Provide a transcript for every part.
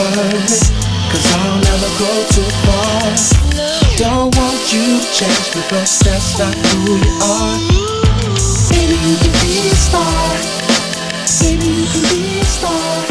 hurt, cause I'll never go too far. Don't want you to change because that's not who you are. Baby, you can be a star. Baby, you can be a star.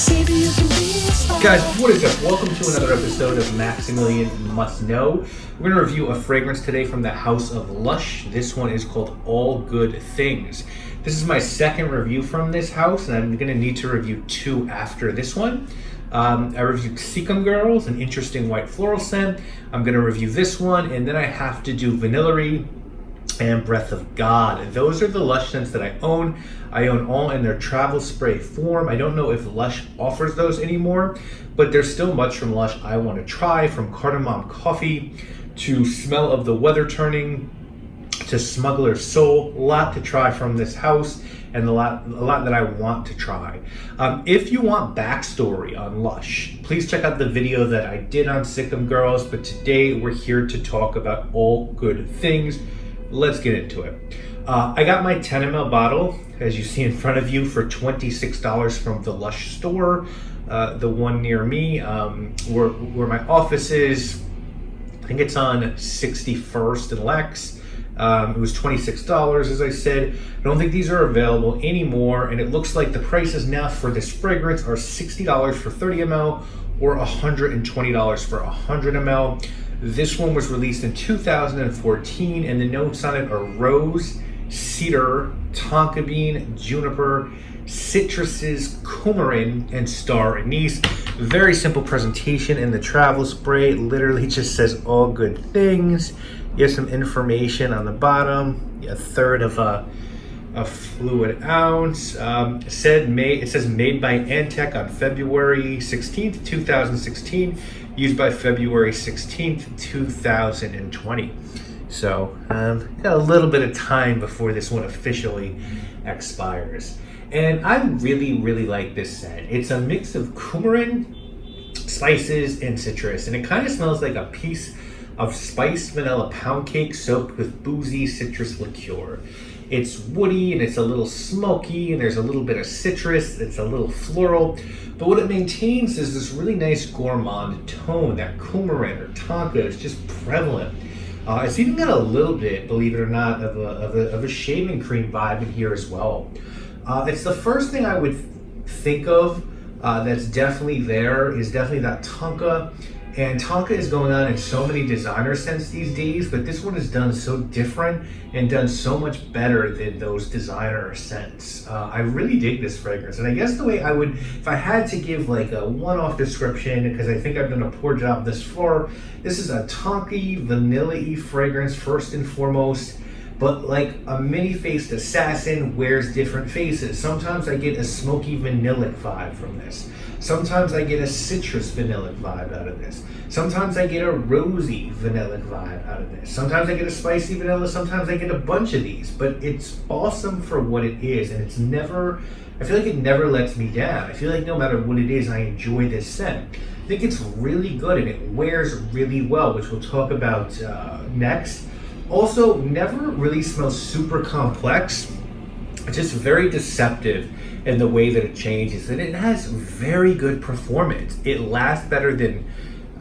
Baby, you can be a star. Guys, what is up? Welcome to another episode of Maximilian Must Know. We're going to review a fragrance today from the house of Lush. This one is called All Good Things. This is my second review from this house, and I'm going to need to review two after this one. I reviewed Seacom Girls, an interesting white floral scent. I'm going to review this one, and then I have to do Vanillary and Breath of God. Those are the Lush scents that I own. I own all in their travel spray form. I don't know if Lush offers those anymore, but there's still much from Lush I want to try, from Cardamom Coffee to Smell of the Weather Turning to Smuggler's Soul. A lot to try from this house, and a lot that I want to try. If you want backstory on Lush, please check out the video that I did on Seacom Girls, but today we're here to talk about All Good Things. Let's get into it. I got my 10 ml bottle, as you see in front of you, for $26 from the Lush store, the one near me, where my office is. I think it's on 61st and Lex. It was $26, as I said. I don't think these are available anymore, and it looks like the prices now for this fragrance are $60 for 30 ml or $120 for 100 ml. This one was released in 2014, and the notes on it are rose, cedar, tonka bean, juniper, citruses, coumarin, and star anise. Very simple presentation in the travel spray. It literally just says All Good Things. You have some information on the bottom. A third of a fluid ounce. It says made by Antec on February 16th, 2016. Used by February 16th, 2020. So, got a little bit of time before this one officially expires. And I really like this scent. It's a mix of coumarin, spices, and citrus. And it kind of smells like a piece of spiced vanilla pound cake soaked with boozy citrus liqueur. It's woody and it's a little smoky, and there's a little bit of citrus. It's a little floral. But what it maintains is this really nice gourmand tone. That coumarin or tonka is just prevalent. It's even got a little bit, believe it or not, of a shaving cream vibe in here as well. It's the first thing I would think of that's definitely there, is definitely that tonka. And tonka is going on in so many designer scents these days, but this one is done so different and done so much better than those designer scents. I really dig this fragrance, and I guess the way I would, if I had to give like a one-off description, because I think I've done a poor job this far, this is a tonky, vanilla-y fragrance first and foremost, but like a many-faced assassin wears different faces. Sometimes I get a smoky vanillic vibe from this. Sometimes I get a citrus vanillic vibe out of this. Sometimes I get a rosy vanillic vibe out of this. Sometimes I get a spicy vanilla. Sometimes I get a bunch of these. But it's awesome for what it is, and it's never, I feel like it never lets me down. I feel like no matter what it is, I enjoy this scent. I think it's really good, and it wears really well, which we'll talk about next. Also, never really smells super complex. It's just very deceptive in the way that it changes, and it has very good performance. It lasts better than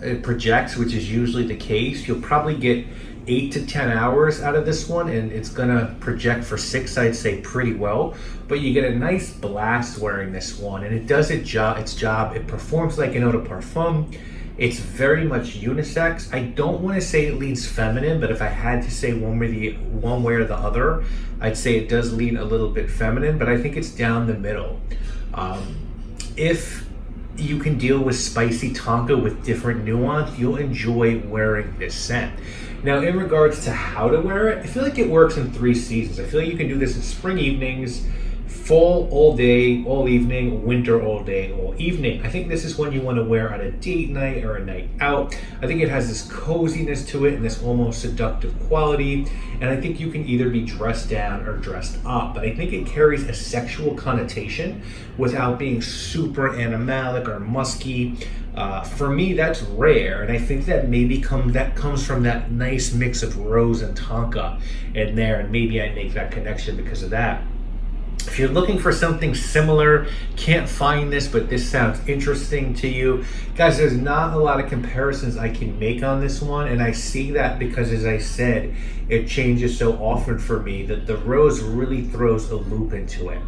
it projects, which is usually the case. You'll probably get 8 to 10 hours out of this one, and it's gonna project for 6, I'd say, pretty well. But you get a nice blast wearing this one, and it does its job. It performs like an eau de parfum. It's very much unisex. I don't want to say it leans feminine, but if I had to say one way or the other, I'd say it does lean a little bit feminine, but I think it's down the middle. If you can deal with spicy tonka with different nuance, you'll enjoy wearing this scent. Now, in regards to how to wear it, I feel like it works in 3 seasons. I feel like you can do this in spring evenings, fall all day, all evening, winter all day, all evening. I think this is one you want to wear on a date night or a night out. I think it has this coziness to it and this almost seductive quality. And I think you can either be dressed down or dressed up. But I think it carries a sexual connotation without being super animalic or musky. For me, that's rare, and I think that maybe comes from that nice mix of rose and tonka in there, and maybe I make that connection because of that. If you're looking for something similar, can't find this, but this sounds interesting to you, guys, there's not a lot of comparisons I can make on this one, and I see that because, as I said, it changes so often for me that the rose really throws a loop into it.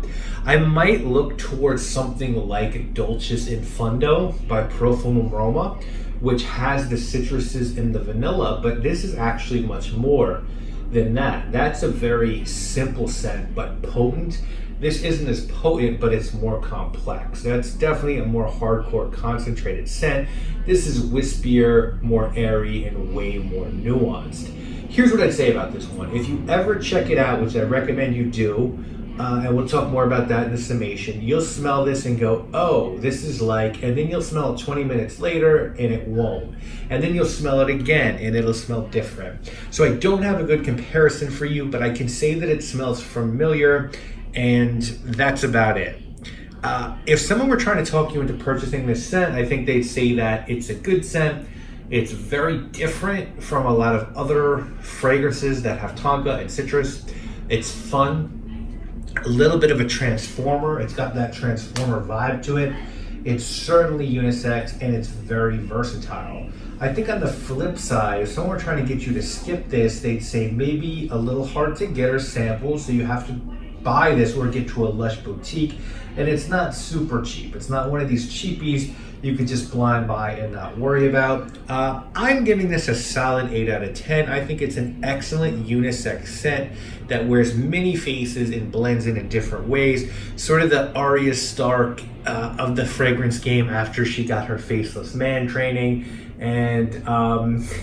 I might look towards something like Dolces in Fundo by Profum Aroma, which has the citruses in the vanilla, but this is actually much more than that. That's a very simple scent, but potent. This isn't as potent, but it's more complex. That's definitely a more hardcore concentrated scent. This is wispier, more airy, and way more nuanced. Here's what I'd say about this one. If you ever check it out, which I recommend you do, and we'll talk more about that in the summation, you'll smell this and go, oh, this is like, and then you'll smell it 20 minutes later and it won't. And then you'll smell it again and it'll smell different. So I don't have a good comparison for you, but I can say that it smells familiar, and that's about it. If someone were trying to talk you into purchasing this scent, I think they'd say that it's a good scent. It's very different from a lot of other fragrances that have tonka and citrus. It's fun, a little bit of a transformer. It's got that transformer vibe to it. It's certainly unisex, and it's very versatile. I think on the flip side, if someone were trying to get you to skip this, they'd say maybe a little hard to get or sample, so you have to buy this or get to a Lush boutique, and it's not super cheap. It's not one of these cheapies you could just blind buy and not worry about. I'm giving this a solid 8 out of 10. I think it's an excellent unisex scent that wears many faces and blends in different ways. Sort of the Arya Stark of the fragrance game after she got her faceless man training. And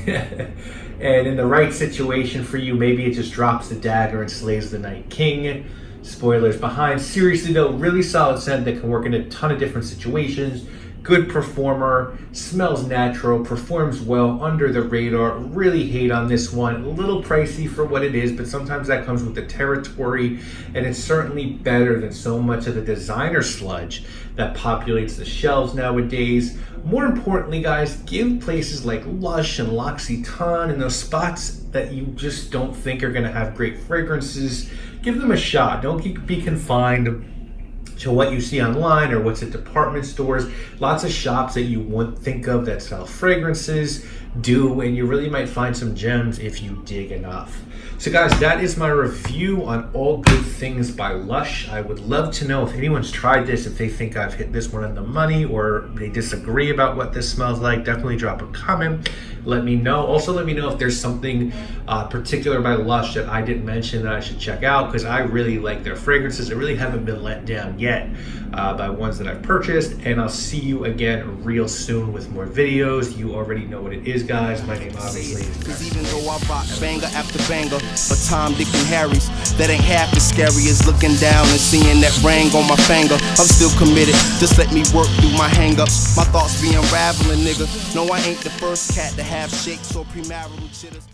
and in the right situation for you, maybe it just drops the dagger and slays the Night King. Spoilers behind. Seriously though, really solid scent that can work in a ton of different situations. Good performer, smells natural, performs well under the radar. Really hate on this one. A little pricey for what it is, but sometimes that comes with the territory, and it's certainly better than so much of the designer sludge that populates the shelves nowadays. More importantly, guys, give places like Lush and L'Occitane and those spots that you just don't think are gonna have great fragrances, give them a shot. Don't be confined to what you see online or what's at department stores. Lots of shops that you wouldn't think of that sell fragrances do, and you really might find some gems if you dig enough. So guys, that is my review on All Good Things by Lush. I would love to know if anyone's tried this, if they think I've hit this one on the money or they disagree about what this smells like. Definitely drop a comment. Let me know. Also, let me know if there's something particular by Lush that I didn't mention that I should check out, because I really like their fragrances. I really haven't been let down yet by ones that I've purchased. And I'll see you again real soon with more videos. You already know what it is, guys. My name obviously is Peck. Even though I rock banger after banger for Tom, Dick, and Harry's, that ain't half as scary as looking down and seeing that ring on my finger. I'm still committed, just let me work through my hang-ups. My thoughts be unraveling, nigga. No, I ain't the first cat to have shakes or premarital chitters.